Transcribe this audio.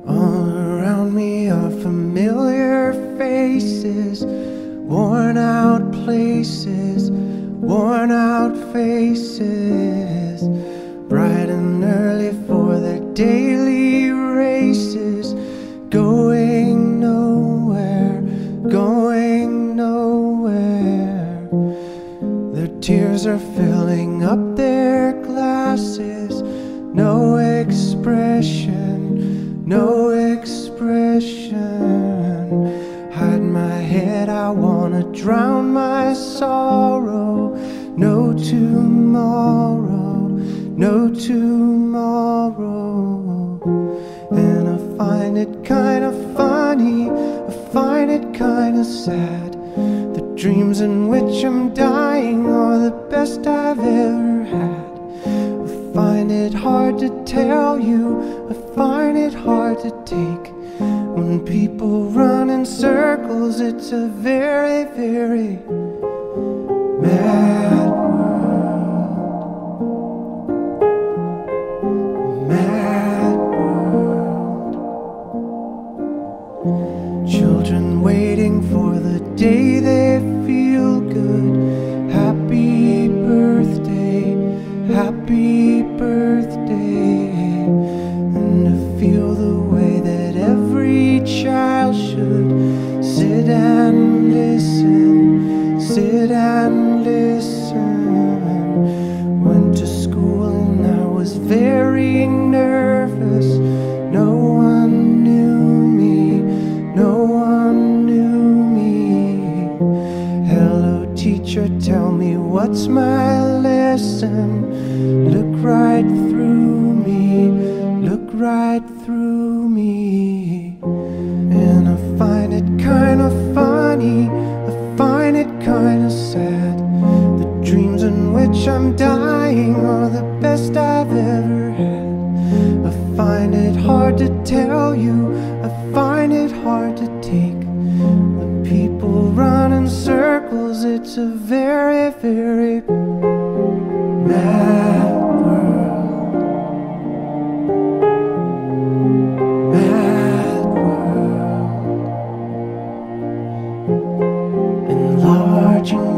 All around me are familiar faces, worn out places, worn out faces, bright and early for their daily races, going nowhere, going nowhere. Their tears are filling up their glasses, no expression, no expression. Hide my head, I wanna drown my sorrow. No tomorrow, no tomorrow. And I find it kinda funny, I find it kinda sad. The dreams in which I'm dying are the best I've ever had. I find it hard to tell you, I find it hard to take. When people run in circles, it's a very, very mad world. Mad world. Children waiting for the day they feel good. Happy birthday, happy birthday. And to feel the way that every child should sit and listen, sit and listen. Went to school and I was very nervous. No one knew me, no one knew me. Hello teacher, tell me what's my lesson. Look right through me, look right through me. And I find it kinda funny, I find it kinda sad. The dreams in which I'm dying are the best I've ever had. I find it hard to tell you, I find it hard to take. When people run in circles, it's a very, very mad world. Mad world. Enlarging